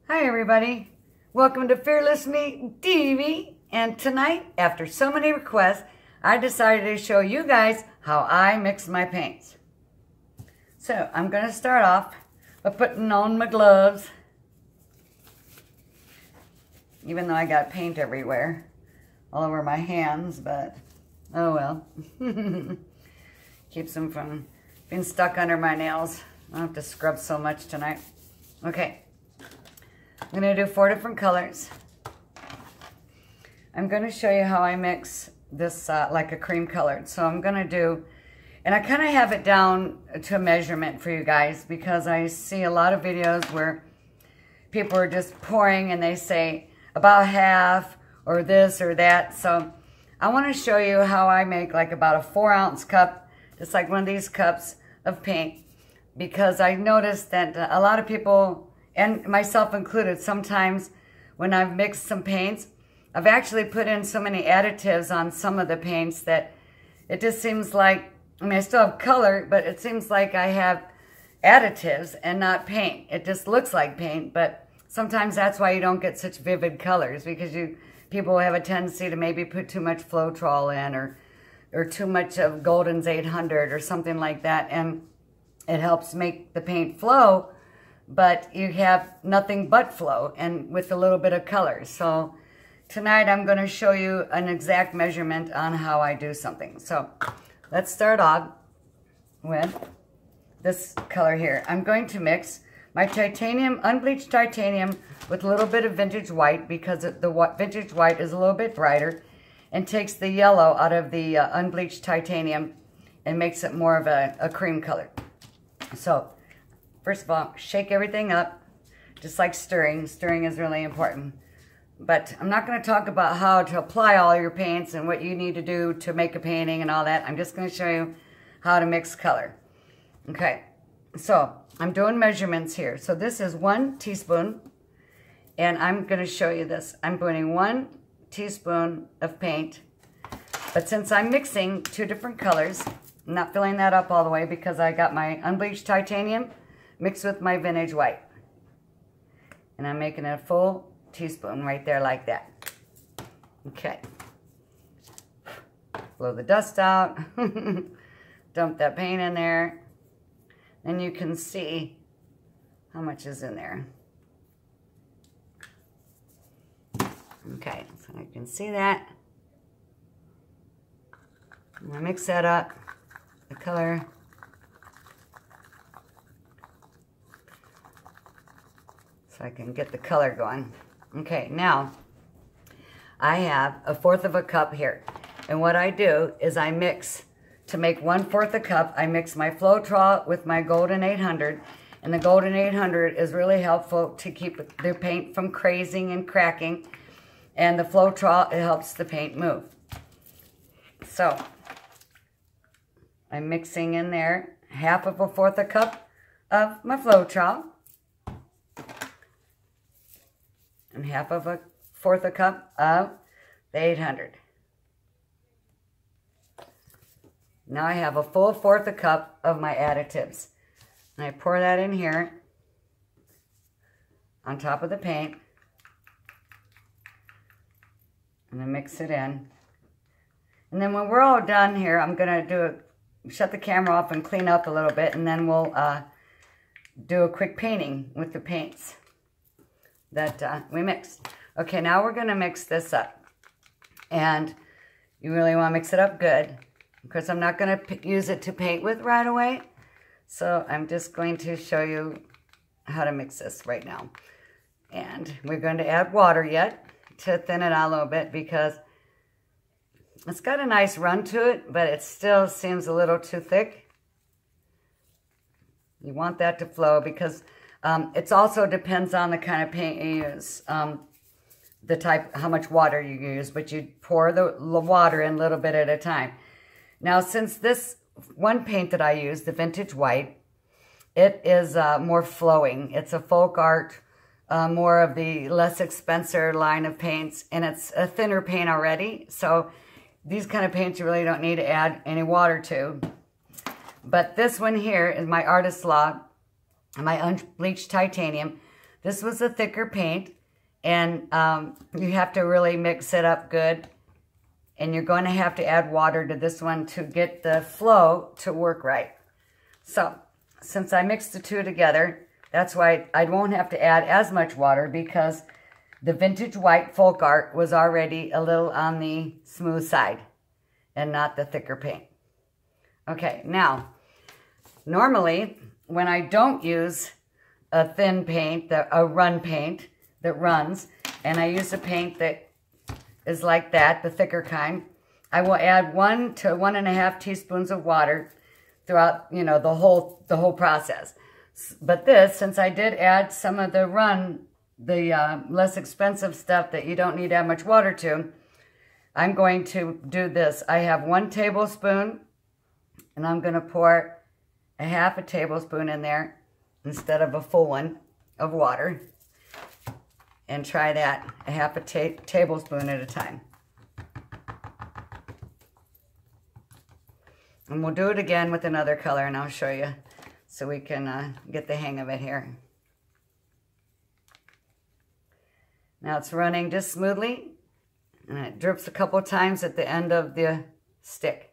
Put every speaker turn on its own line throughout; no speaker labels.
Hi everybody, welcome to Fearless Me TV, and tonight, after so many requests, I decided to show you guys how I mix my paints. So I'm going to start off by putting on my gloves, even though I got paint everywhere, all over my hands, but oh well. Keeps them from being stuck under my nails. I don't have to scrub so much tonight. Okay. I'm going to do 4 different colors. I'm going to show you how I mix this like a cream colored. So I'm going to do, and I kind of have it down to a measurement for you guys because I see a lot of videos where people are just pouring and they say about half or this or that. So I want to show you how I make like about a 4-ounce cup, just like one of these cups of paint, because I noticed that a lot of people, and myself included, sometimes when I've mixed some paints, I've actually put in so many additives on some of the paints that it just seems like, I mean, I still have color, but it seems like I have additives and not paint. It just looks like paint, but sometimes that's why you don't get such vivid colors, because people have a tendency to maybe put too much Floetrol in or too much of Golden's 800 or something like that, and it helps make the paint flow, but you have nothing but flow and with a little bit of color. So tonight I'm going to show you an exact measurement on how I do something. So let's start off with this color here. I'm going to mix my titanium, unbleached titanium, with a little bit of vintage white, because the vintage white is a little bit brighter and takes the yellow out of the unbleached titanium and makes it more of a cream color. So first of all, shake everything up, just like stirring. Stirring is really important. But I'm not going to talk about how to apply all your paints and what you need to do to make a painting and all that. I'm just going to show you how to mix color. Okay, so I'm doing measurements here. So this is 1 teaspoon, and I'm going to show you this. I'm putting 1 teaspoon of paint, but since I'm mixing 2 different colors, I'm not filling that up all the way because I got my unbleached titanium mixed with my vintage white. And I'm making a full teaspoon right there like that. Okay. Blow the dust out. Dump that paint in there. And you can see how much is in there. Okay, so you can see that. I'm going to mix that up. The color. So I can get the color going. Okay, now I have a 1/4 of a cup here. And what I do is I mix, to make 1/4 a cup, I mix my Floetrol with my Golden 800. And the Golden 800 is really helpful to keep the paint from crazing and cracking. And the Floetrol, it helps the paint move. So I'm mixing in there 1/2 a cup of my Floetrol. And 1/4 a cup of the 800. Now I have a full 1/4 a cup of my additives. And I pour that in here on top of the paint. And I mix it in. And then when we're all done here, I'm going to shut the camera off and clean up a little bit, and then we'll do a quick painting with the paints that we mixed. Okay, now we're going to mix this up. And you really want to mix it up good, because I'm not going to use it to paint with right away. So I'm just going to show you how to mix this right now. And we're going to add water yet to thin it out a little bit, because it's got a nice run to it, but it still seems a little too thick. You want that to flow, because it also depends on the kind of paint you use, the type, how much water you use, but you pour the water in a little bit at a time. Now, since this one paint that I use, the vintage white, it is more flowing. It's a folk art, more of the less expensive line of paints, and it's a thinner paint already. So these kind of paints you really don't need to add any water to. But this one here is my Artist Log, my unbleached titanium. This was a thicker paint, and you have to really mix it up good. And you're going to have to add water to this one to get the flow to work right. So, since I mixed the two together, that's why I won't have to add as much water, because the vintage white folk art was already a little on the smooth side and not the thicker paint. Okay, now, normally when I don't use a thin paint, a run paint that runs, and I use a paint that is like that, the thicker kind, I will add 1 to 1.5 teaspoons of water throughout, you know, the whole process. But this, since I did add some of the less expensive stuff that you don't need that much water to, I'm going to do this. I have 1 tablespoon, and I'm going to pour a half a tablespoon in there instead of a full one of water. And try that a half a tablespoon at a time. And we'll do it again with another color, and I'll show you so we can get the hang of it here. Now it's running just smoothly, and it drips a couple times at the end of the stick.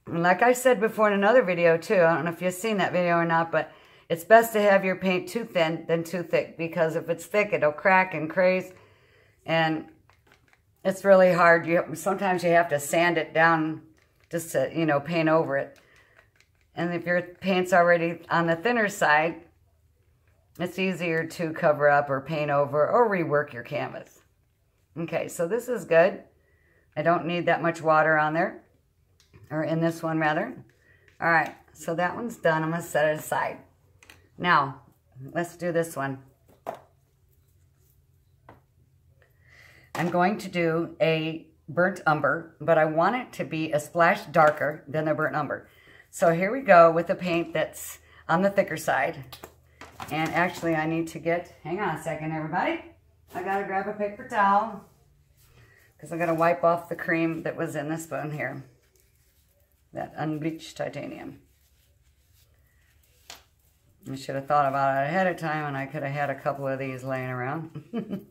And like I said before in another video too, I don't know if you've seen that video or not, but it's best to have your paint too thin than too thick, because if it's thick, it'll crack and craze, and it's really hard. Sometimes you have to sand it down just to, you know, paint over it. And if your paint's already on the thinner side, it's easier to cover up or paint over or rework your canvas. Okay, so this is good. I don't need that much water on there, or in this one rather. All right, so that one's done. I'm gonna set it aside. Now, let's do this one. I'm going to do a burnt umber, but I want it to be a splash darker than the burnt umber. So here we go with the paint that's on the thicker side. And actually I need to hang on a second everybody. I gotta grab a paper towel, because I'm gonna wipe off the cream that was in the spoon here. That unbleached titanium. I should have thought about it ahead of time, and I could have had a couple of these laying around.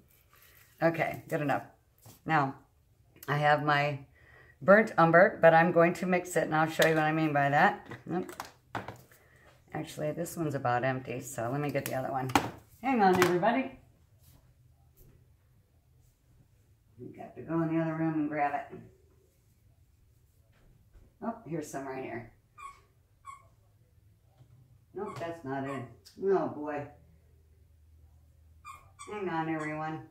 Okay, good enough. Now, I have my burnt umber, but I'm going to mix it, and I'll show you what I mean by that. Actually, this one's about empty, so let me get the other one. Hang on, everybody. You got to go in the other room and grab it. Oh, here's some right here. Nope, that's not it. Oh boy. Hang on, everyone.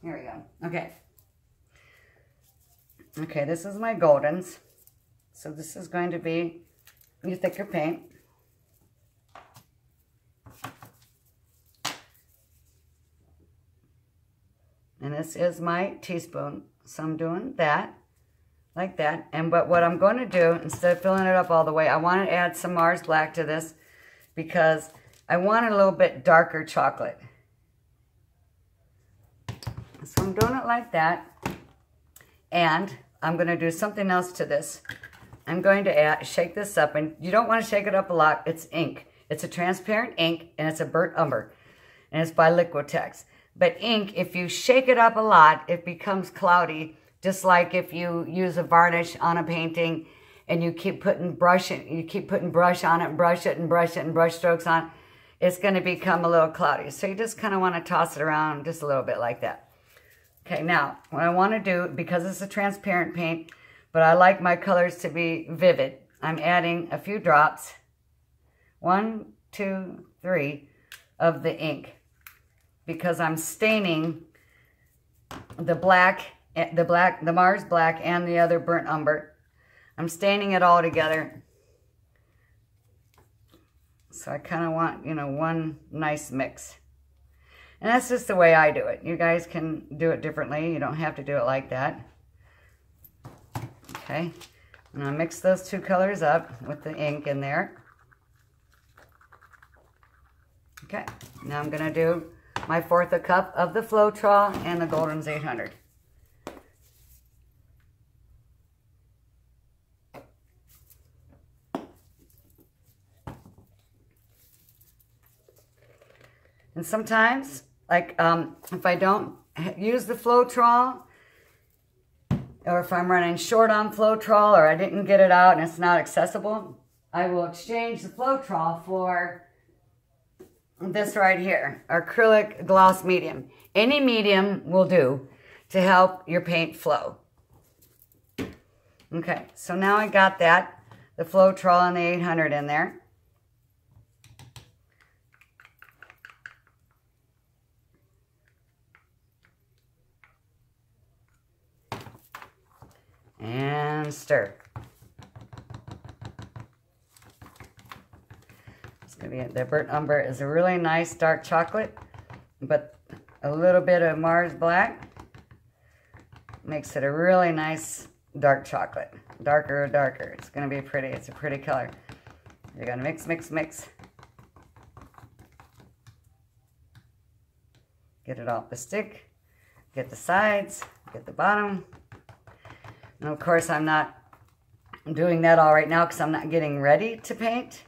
Here we go. Okay. Okay, this is my goldens. So this is going to be your thicker paint. And this is my teaspoon. So I'm doing that. Like that. But what I'm going to do, instead of filling it up all the way, I want to add some Mars Black to this, because I want a little bit darker chocolate. So I'm doing it like that. And I'm going to do something else to this. I'm going to shake this up, and you don't want to shake it up a lot. It's ink. It's a transparent ink, and it's a burnt umber. And it's by Liquitex. But ink, if you shake it up a lot, it becomes cloudy. Just like if you use a varnish on a painting and you keep putting brush on it and brush it and brush it and brush strokes on, it's going to become a little cloudy. So you just kind of want to toss it around just a little bit like that. Okay, now what I want to do, because it's a transparent paint, but I like my colors to be vivid, I'm adding a few drops, 1, 2, 3 of the ink, because I'm staining the Mars Black and the other burnt umber. I'm staining it all together. So I kind of want, you know, one nice mix. And that's just the way I do it. You guys can do it differently. You don't have to do it like that. Okay. And I'll mix those two colors up with the ink in there. Okay. Now I'm going to do my 1/4 cup of the Floetrol and the Golden's 800. And sometimes, like if I don't use the Floetrol, or if I'm running short on Floetrol, or I didn't get it out and it's not accessible, I will exchange the Floetrol for this right here, acrylic gloss medium. Any medium will do to help your paint flow. Okay, so now I got that, the Floetrol and the 800 in there. And stir. It's gonna be it. The burnt umber is a really nice dark chocolate, but a little bit of Mars Black makes it a really nice dark chocolate. Darker, darker. It's gonna be pretty. It's a pretty color. You're gonna mix, mix, mix. Get it off the stick. Get the sides. Get the bottom. And of course, I'm not doing that all right now because I'm not getting ready to paint.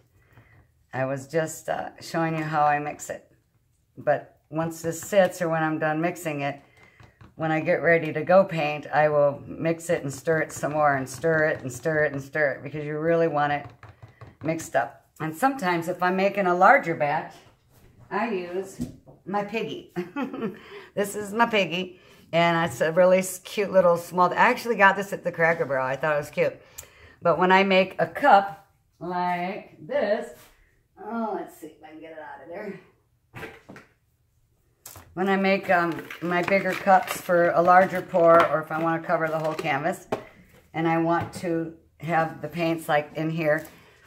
I was just showing you how I mix it. But once this sits, or when I'm done mixing it, when I get ready to go paint, I will mix it and stir it some more, and stir it and stir it and stir it, because you really want it mixed up. And sometimes if I'm making a larger batch, I use my piggy. This is my piggy. And it's a really cute little small, I actually got this at the Cracker Barrel. I thought it was cute. But when I make a cup like this, oh, let's see if I can get it out of there. When I make my bigger cups for a larger pour, or if I want to cover the whole canvas, and I want to have the paints like in here,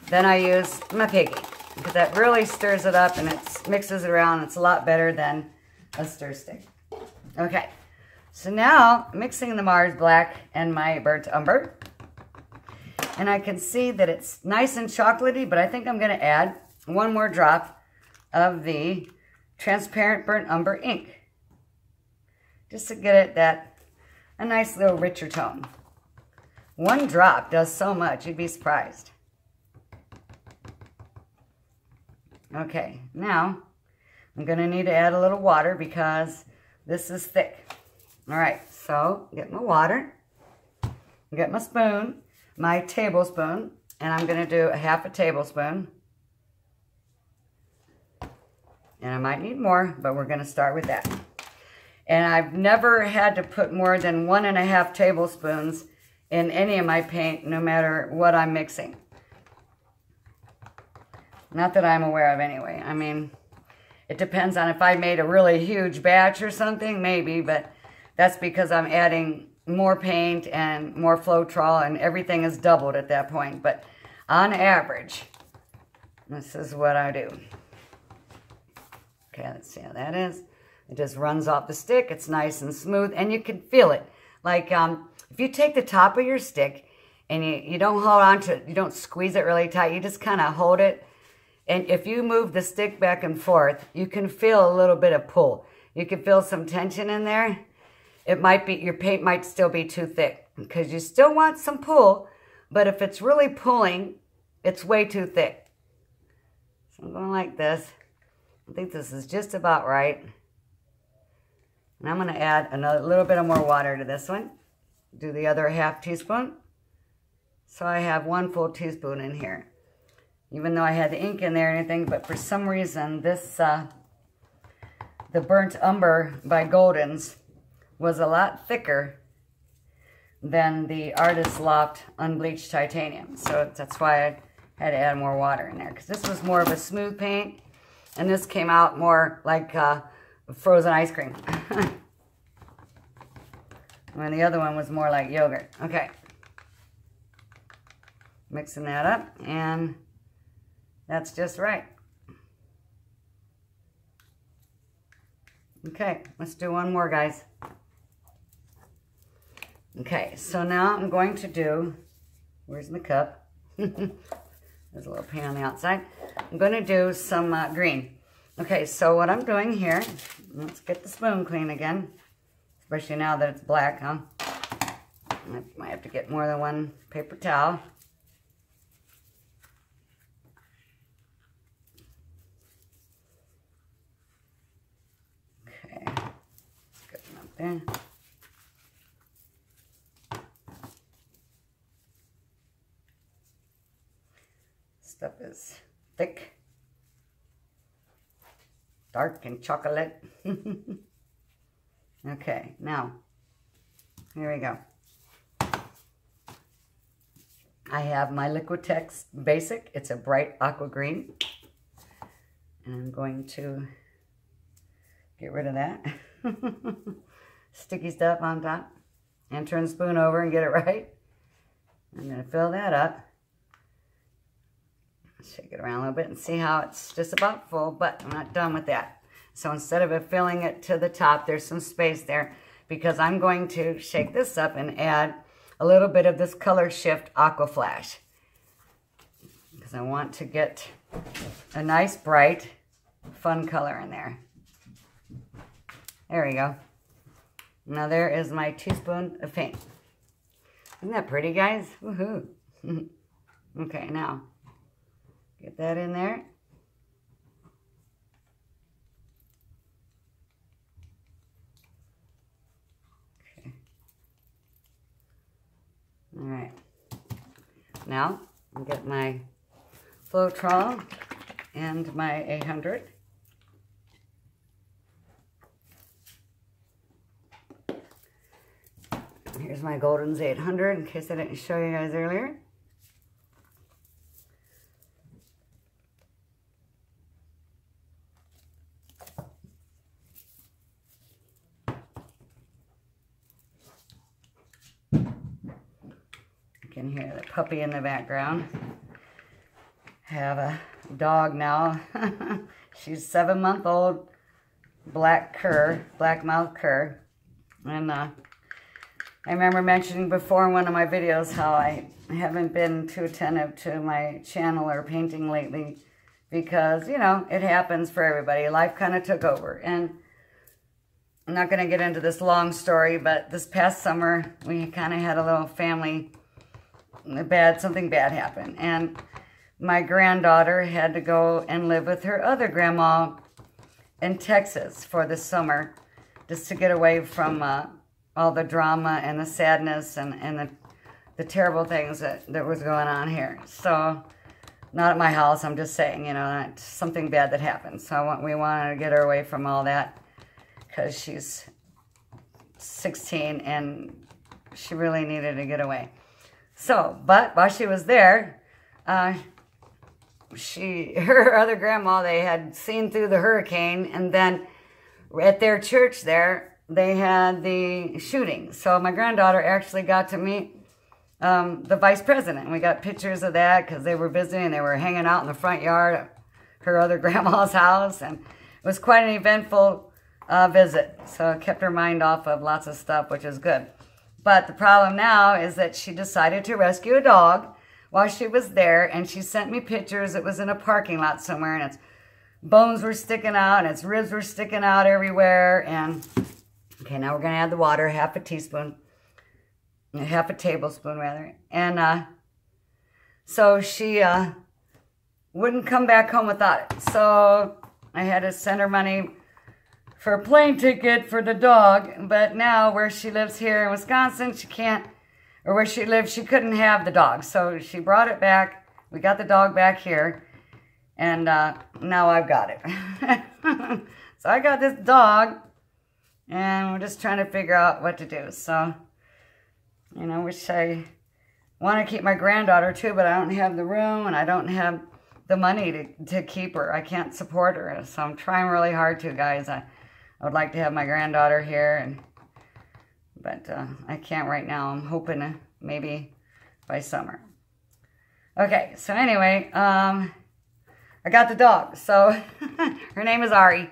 then I use my piggy. Because that really stirs it up and it mixes it around. It's a lot better than a stir stick. Okay. So now, mixing the Mars Black and my burnt umber. And I can see that it's nice and chocolatey, but I think I'm going to add one more drop of the transparent burnt umber ink. Just to get it a nice little richer tone. One drop does so much, you'd be surprised. Okay, now I'm going to need to add a little water because this is thick. All right, so get my water, get my spoon, my tablespoon, and I'm going to do a half a tablespoon. And I might need more, but we're going to start with that. And I've never had to put more than 1.5 tablespoons in any of my paint, no matter what I'm mixing. Not that I'm aware of anyway. I mean, it depends on if I made a really huge batch or something, maybe, but that's because I'm adding more paint and more Floetrol, and everything is doubled at that point. But on average, this is what I do. Okay, let's see how that is. It just runs off the stick. It's nice and smooth, and you can feel it. Like if you take the top of your stick and you don't hold on to it, you don't squeeze it really tight, you just kind of hold it. And if you move the stick back and forth, you can feel a little bit of pull. You can feel some tension in there. It might be, your paint might still be too thick because you still want some pull, but if it's really pulling, it's way too thick. So I'm going like this. I think this is just about right. And I'm going to add another little bit of more water to this one. Do the other half teaspoon. So I have 1 full teaspoon in here. Even though I had the ink in there and anything, but for some reason this, the burnt umber by Golden's was a lot thicker than the Artist Loft unbleached titanium. So that's why I had to add more water in there, because this was more of a smooth paint, and this came out more like frozen ice cream. When the other one was more like yogurt. Okay. Mixing that up, and that's just right. Okay, let's do one more, guys. Okay, so now I'm going to do, where's my cup? There's a little paint on the outside. I'm going to do some green. Okay, so what I'm doing here, let's get the spoon clean again, especially now that it's black, huh? I might have to get more than one paper towel. there. Stuff is thick, dark and chocolate. Okay, now, here we go. I have my Liquitex Basic. It's a bright aqua green. And I'm going to get rid of that sticky stuff on top and turn the spoon over and get it right. I'm going to fill that up. Shake it around a little bit and see how it's just about full, but I'm not done with that. So instead of it filling it to the top, there's some space there because I'm going to shake this up and add a little bit of this Color Shift Aqua Flash because I want to get a nice, bright, fun color in there. There we go. Now there is my teaspoon of paint. Isn't that pretty, guys? Woohoo! Okay, now get that in there. Okay. All right. Now I'll get my Floetrol and my 800. Here's my Golden's 800 in case I didn't show you guys earlier. You can hear the puppy in the background. I have a dog now. She's 7-month-old black mouth cur. And I remember mentioning before in one of my videos how I haven't been too attentive to my channel or painting lately because, you know, it happens for everybody. Life kind of took over. And I'm not going to get into this long story, but this past summer, we kind of had a little family, something bad happened. And my granddaughter had to go and live with her other grandma in Texas for the summer just to get away from all the drama and the sadness and the terrible things that was going on here. So, not at my house, I'm just saying, you know, something bad that happened. So we wanted to get her away from all that because she's 16 and she really needed to get away. So, but while she was there, her other grandma, they had seen through the hurricane, and then at their church there, they had the shooting. So my granddaughter actually got to meet the vice president. We got pictures of that because they were visiting. They were hanging out in the front yard of her other grandma's house. And it was quite an eventful visit. So it kept her mind off of lots of stuff, which is good. But the problem now is that she decided to rescue a dog while she was there. And she sent me pictures. It was in a parking lot somewhere. And its bones were sticking out. And its ribs were sticking out everywhere. And okay, now we're going to add the water, half a tablespoon rather. And so she wouldn't come back home without it. So I had to send her money for a plane ticket for the dog. But now where she lives here in Wisconsin, she can't, or where she lives, she couldn't have the dog. So she brought it back. We got the dog back here. And now I've got it. So I got this dog. And we're just trying to figure out what to do. So, you know, wish I want to keep my granddaughter too, but I don't have the room and I don't have the money to keep her. I can't support her. So I'm trying really hard to, guys. I would like to have my granddaughter here, but I can't right now. I'm hoping maybe by summer. Okay, so anyway, I got the dog. So her name is Ari.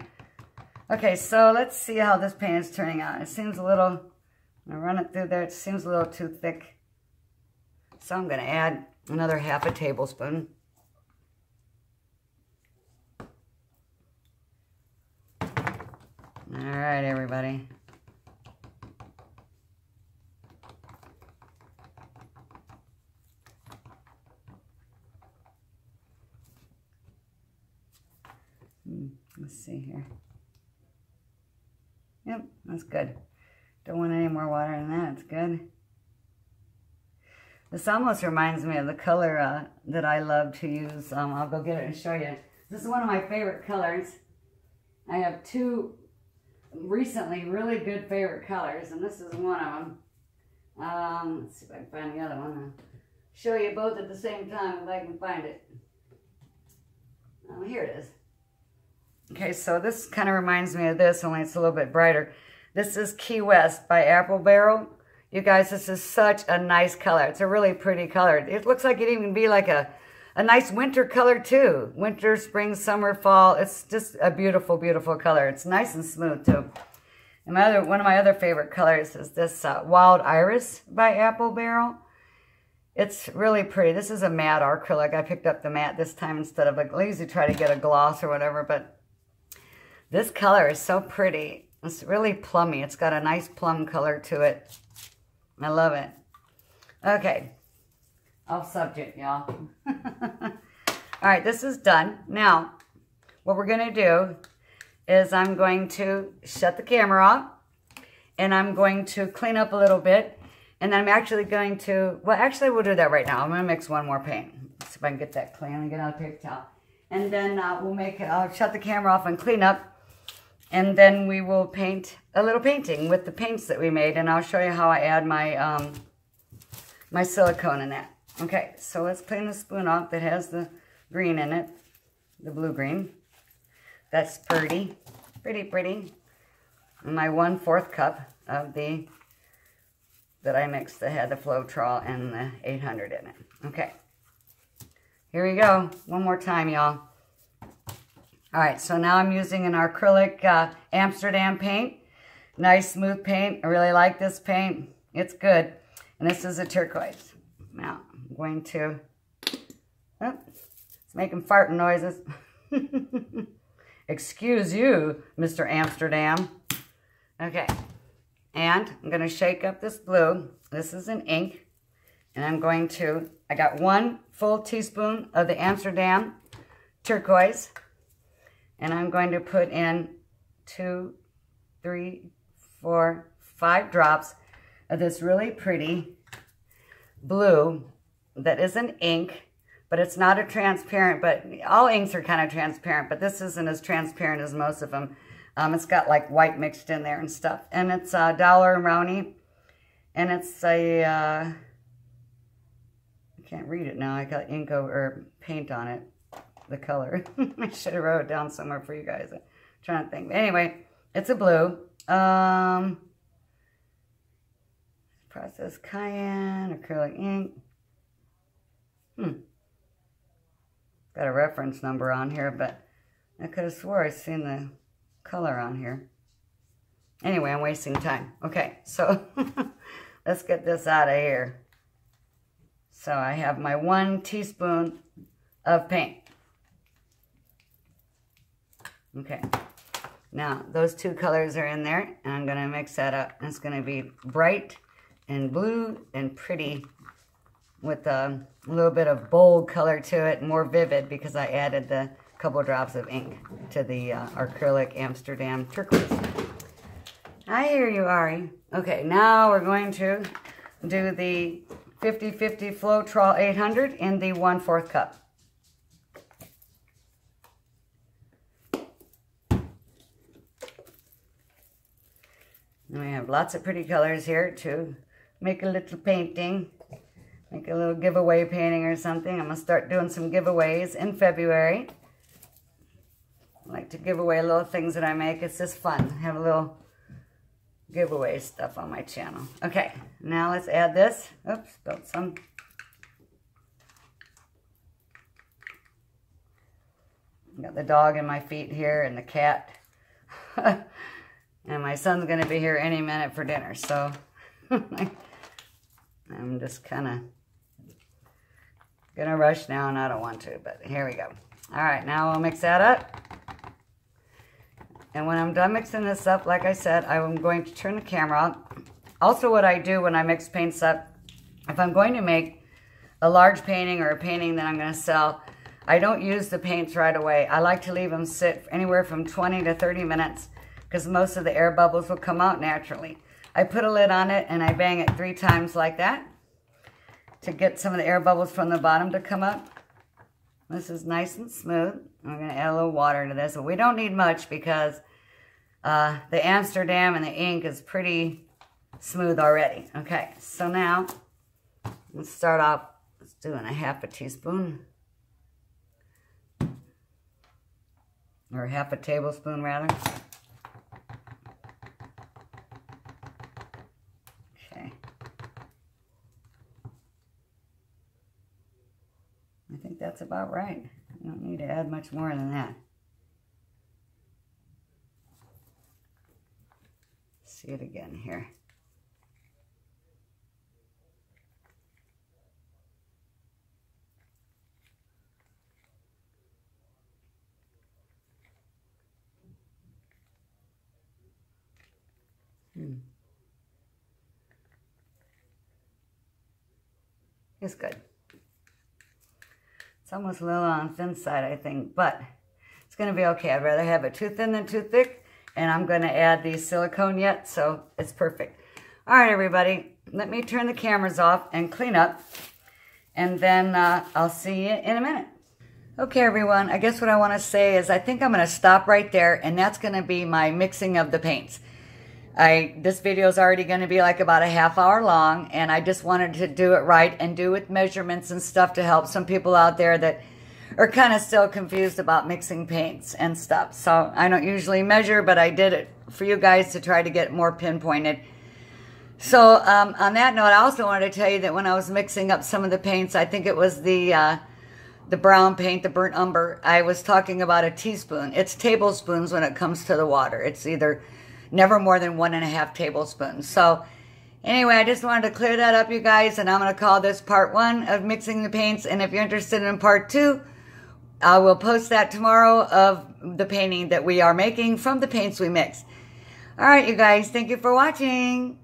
Okay, so let's see how this paint is turning out. It seems a little, I'm going to run it through there. It seems a little too thick. So I'm going to add another half a tablespoon. All right, everybody. Let's see here. Yep, that's good. Don't want any more water than that. It's good. This almost reminds me of the color that I love to use. I'll go get it and show you. This is one of my favorite colors. I have two recently really good favorite colors, and this is one of them. Let's see if I can find the other one. I'll show you both at the same time if I can find it. Oh, here it is. Okay, so this kind of reminds me of this, only it's a little bit brighter. This is Key West by Apple Barrel. You guys, this is such a nice color. It's a really pretty color. It looks like it even be like a nice winter color too. Winter, spring, summer, fall. It's just a beautiful, beautiful color. It's nice and smooth too. And one of my other favorite colors is this Wild Iris by Apple Barrel. It's really pretty. This is a matte acrylic. I picked up the matte this time instead of I usually try to get a gloss or whatever, but this color is so pretty. It's really plummy. It's got a nice plum color to it. I love it. Okay. Off subject, y'all. All right, this is done. Now, what we're going to do is I'm going to shut the camera off, and I'm going to clean up a little bit, and I'm actually going to, well, actually, we'll do that right now. I'm going to mix one more paint. Let's see if I can get that clean and get out a paper towel. And then I'll shut the camera off and clean up, and then we will paint a little painting with the paints that we made, and I'll show you how I add my my silicone in that. Okay, so let's clean the spoon off that has the green in it, the blue-green. That's pretty, pretty, pretty. And my 1/4 cup of that I mixed that had the Floetrol and the 800 in it. Okay, here we go. One more time, y'all. All right, so now I'm using an acrylic Amsterdam paint. Nice smooth paint. I really like this paint. It's good. And this is a turquoise. Now, I'm going to, oh, it's making farting noises. Excuse you, Mr. Amsterdam. Okay, and I'm going to shake up this blue. This is an ink. And I'm going to, I got 1 full teaspoon of the Amsterdam turquoise. And I'm going to put in 2, 3, 4, 5 drops of this really pretty blue that is an ink, but it's not a transparent, but all inks are kind of transparent, but this isn't as transparent as most of them. It's got like white mixed in there and stuff. And it's Dollar Brownie, and it's a, I can't read it now. I got ink or paint on it. The color. I should have wrote it down somewhere for you guys. I'm trying to think. Anyway, it's a blue. Processed cayenne, acrylic ink. Got a reference number on here, but I could have swore I seen the color on here. Anyway, I'm wasting time. Okay, so let's get this out of here. So I have my 1 teaspoon of paint. Okay, now those 2 colors are in there, and I'm going to mix that up. It's going to be bright and blue and pretty with a little bit of bold color to it, more vivid because I added the couple drops of ink to the acrylic Amsterdam turquoise. I hear you, Ari. Okay, now we're going to do the 50/50 Floetrol 800 in the 1/4 cup. And we have lots of pretty colors here to make a little painting, make a little giveaway painting or something. I'm going to start doing some giveaways in February. I like to give away little things that I make. It's just fun. I have a little giveaway stuff on my channel. Okay, now let's add this. Oops, spilled some. Got the dog in my feet here and the cat. And my son's going to be here any minute for dinner, so I'm just kind of going to rush now, and I don't want to, but here we go. All right, now I'll mix that up. And when I'm done mixing this up, like I said, I'm going to turn the camera off. Also, what I do when I mix paints up, if I'm going to make a large painting or a painting that I'm going to sell, I don't use the paints right away. I like to leave them sit anywhere from 20 to 30 minutes because most of the air bubbles will come out naturally. I put a lid on it and I bang it 3 times like that to get some of the air bubbles from the bottom to come up. This is nice and smooth. I'm going to add a little water to this, but we don't need much because the Amsterdam and the ink is pretty smooth already. Okay, so now let's start off doing a half a teaspoon, or half a tablespoon rather. Okay. I think that's about right. You don't need to add much more than that. See it again here. It's good. It's almost a little on the thin side, I think, but it's going to be okay. I'd rather have it too thin than too thick, and I'm going to add the silicone yet, so it's perfect. All right, everybody, let me turn the cameras off and clean up, and then I'll see you in a minute. Okay, everyone, I guess what I want to say is I think I'm going to stop right there, and that's going to be my mixing of the paints. This video is already going to be like about a half hour long, and I just wanted to do it right and do with measurements and stuff to help some people out there that are kind of still confused about mixing paints and stuff. So I don't usually measure, but I did it for you guys to try to get more pinpointed. So on that note, I also wanted to tell you that when I was mixing up some of the paints, I think it was the brown paint, the burnt umber, I was talking about a teaspoon. It's tablespoons when it comes to the water. It's either never more than 1.5 tablespoons. So anyway, I just wanted to clear that up, you guys, and I'm going to call this part 1 of mixing the paints. And if you're interested in part 2, I will post that tomorrow of the painting that we are making from the paints we mixed. All right, you guys, thank you for watching.